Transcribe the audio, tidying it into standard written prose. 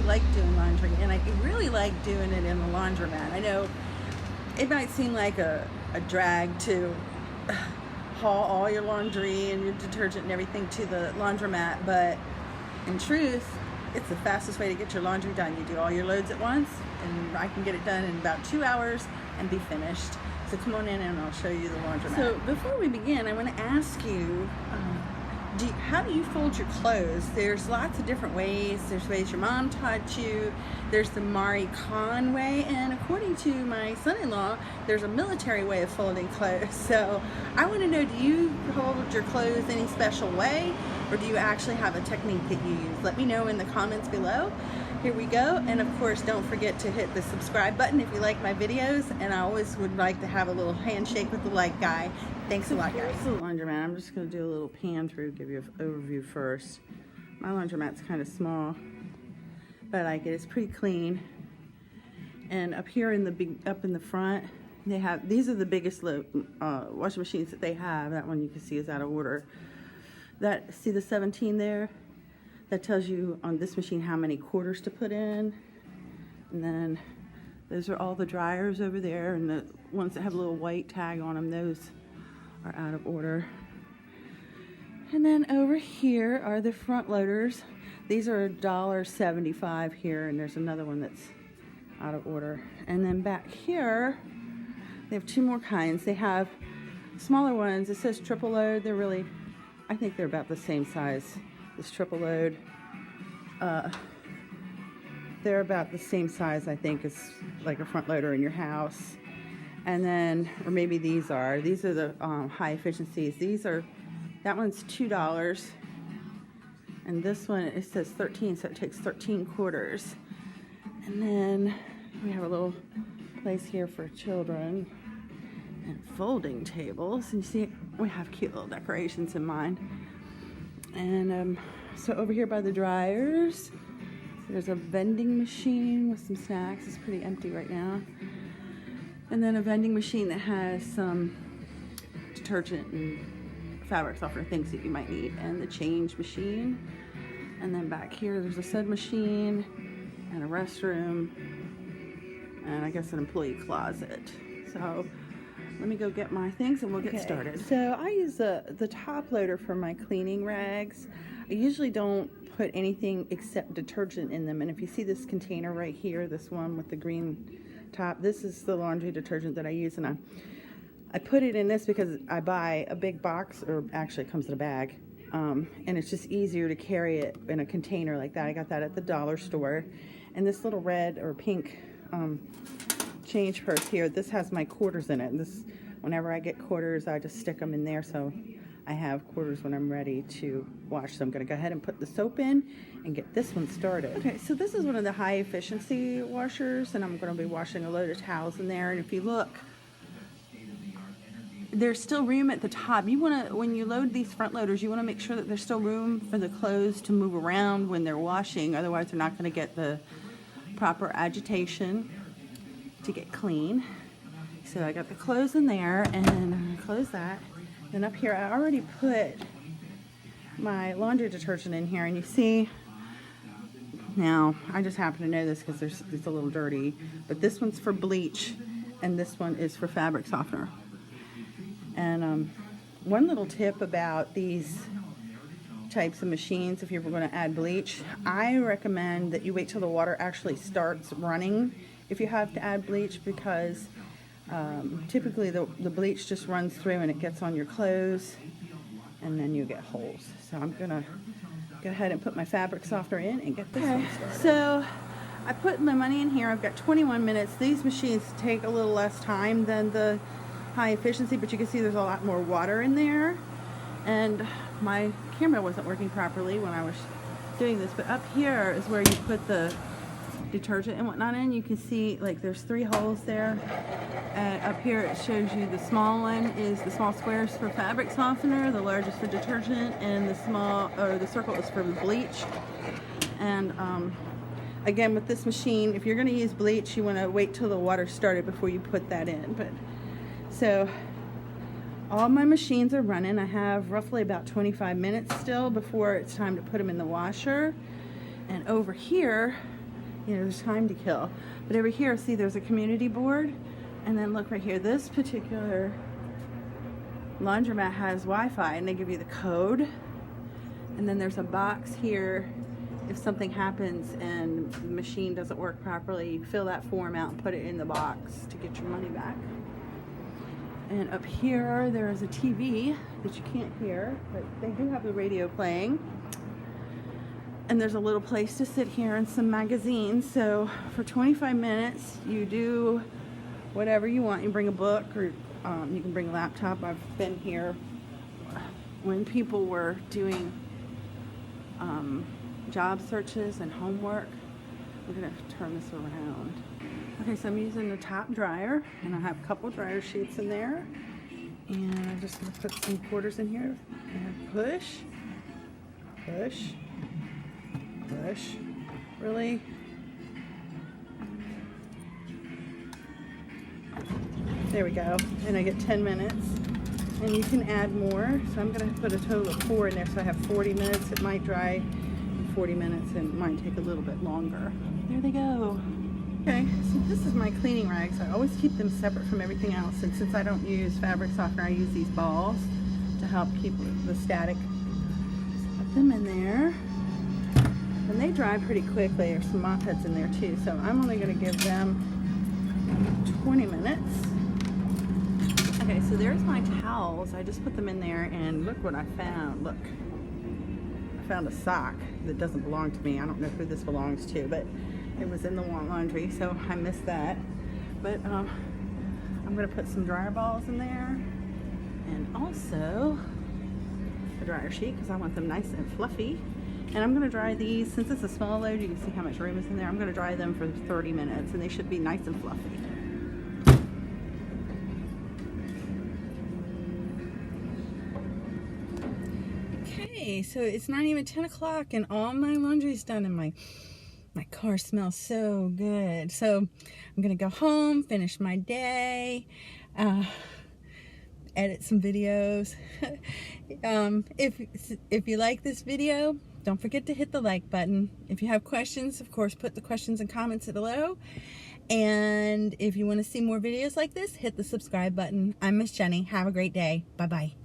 like doing laundry, and I really like doing it in the laundromat. I know it might seem like a drag to haul all your laundry and your detergent and everything to the laundromat, but in truth, it's the fastest way to get your laundry done. You do all your loads at once, and I can get it done in about 2 hours and be finished. So come on in and I'll show you the laundromat. So before we begin, I want to ask you, how do you fold your clothes? There's lots of different ways. There's ways your mom taught you. There's the Mari Khan way, and according to my son-in-law, there's a military way of folding clothes. So I want to know, do you fold your clothes any special way, or do you actually have a technique that you use? Let me know in the comments below. Here we go, and of course don't forget to hit the subscribe button if you like my videos, and I always would like to have a little handshake with the like guy. Thanks a lot, guys. Here's the laundromat. I'm just going to do a little pan through, give you an overview first. My laundromat's kind of small, but I like it. It's pretty clean. And up here in the front, they have, these are the biggest washing machines that they have. That one you can see is out of order. See the 17 there? That tells you on this machine how many quarters to put in. And then those are all the dryers over there, and the ones that have a little white tag on them, those are out of order. And then over here are the front loaders. These are $1.75 here, and there's another one that's out of order. And then back here, they have 2 more kinds. They have smaller ones. It says triple load. They're really, I think they're about the same size. This triple load, they're about the same size, I think, as like a front loader in your house. And then, or maybe these are the high efficiencies. That one's $2, and this one, it says 13, so it takes 13 quarters. And then we have a little place here for children and folding tables. And you see, we have cute little decorations in mine. And so over here by the dryers, there's a vending machine with some snacks. It's pretty empty right now. And then a vending machine that has some detergent and fabric softener things that you might need, and the change machine. And then back here there's a sewing machine and a restroom, and I guess an employee closet. So let me go get my things and we'll get started. So I use the top loader for my cleaning rags. I usually don't put anything except detergent in them. And if you see this container right here, this one with the green top, this is the laundry detergent that I use. And I put it in this because I buy a big box, or actually it comes in a bag. And it's just easier to carry it in a container like that. I got that at the dollar store. And this little red or pink change purse here, this has my quarters in it. And this, whenever I get quarters, I just stick them in there, so I have quarters when I'm ready to wash. So I'm going to go ahead and put the soap in and get this one started. Okay, so this is one of the high efficiency washers, and I'm going to be washing a load of towels in there. And if you look, there's still room at the top. You want to, when you load these front loaders, you want to make sure that there's still room for the clothes to move around when they're washing. Otherwise, they're not going to get the proper agitation to get clean. So I got the clothes in there, and I'm going to close that. Then up here, I already put my laundry detergent in here, and you see, now I just happen to know this because it's a little dirty, but this one's for bleach, and this one is for fabric softener. And one little tip about these types of machines, if you're going to add bleach, I recommend that you wait till the water actually starts running if you have to add bleach, because typically the bleach just runs through and it gets on your clothes, and then you get holes. So I'm gonna go ahead and put my fabric softener in and get this one started. So I put my money in here. I've got 21 minutes. These machines take a little less time than the high efficiency, but you can see there's a lot more water in there, and my camera wasn't working properly when I was doing this. But up here is where you put the detergent and whatnot in. You can see, like, there's 3 holes there. Up here it shows you the small one is the small squares for fabric softener, the largest for detergent, and the circle is for bleach. And again, with this machine, if you're going to use bleach, you want to wait till the water started before you put that in. But so all my machines are running. I have roughly about 25 minutes still before it's time to put them in the washer. And over here you know, there's time to kill. But over here, see, there's a community board, and then look right here, this particular laundromat has Wi-Fi, and they give you the code, and then there's a box here. If something happens and the machine doesn't work properly, you fill that form out and put it in the box to get your money back. And up here, there is a TV that you can't hear, but they do have the radio playing. And there's a little place to sit here and some magazines. So for 25 minutes, you do whatever you want. You bring a book, or you can bring a laptop. I've been here when people were doing job searches and homework. I'm gonna turn this around. Okay, so I'm using the top dryer, and I have a couple dryer sheets in there. And I'm just gonna put some quarters in here and push, push, push. Really? There we go. And I get 10 minutes. And you can add more. So I'm gonna put a total of 4 in there, so I have 40 minutes. It might dry in 40 minutes, and it might take a little bit longer. There they go. Okay, so this is my cleaning rags. I always keep them separate from everything else, and since I don't use fabric softener, I use these balls to help keep the static. Just put them in there, and they dry pretty quickly. There's some mop heads in there too, so I'm only going to give them 20 minutes. Okay, so there's my towels. I just put them in there, and look what I found. Look, I found a sock that doesn't belong to me. I don't know who this belongs to, but it was in the laundry, so I missed that. But I'm gonna put some dryer balls in there, and also a dryer sheet, because I want them nice and fluffy. And I'm gonna dry these, since it's a small load, you can see how much room is in there. I'm gonna dry them for 30 minutes, and they should be nice and fluffy. Okay, so it's not even 10 o'clock, and all my laundry's done, and my car smells so good. So I'm gonna go home, finish my day, edit some videos. If you like this video, don't forget to hit the like button. If you have questions, of course, put the questions and comments below. And if you want to see more videos like this, hit the subscribe button. I'm Miss Jenny. Have a great day. Bye-bye.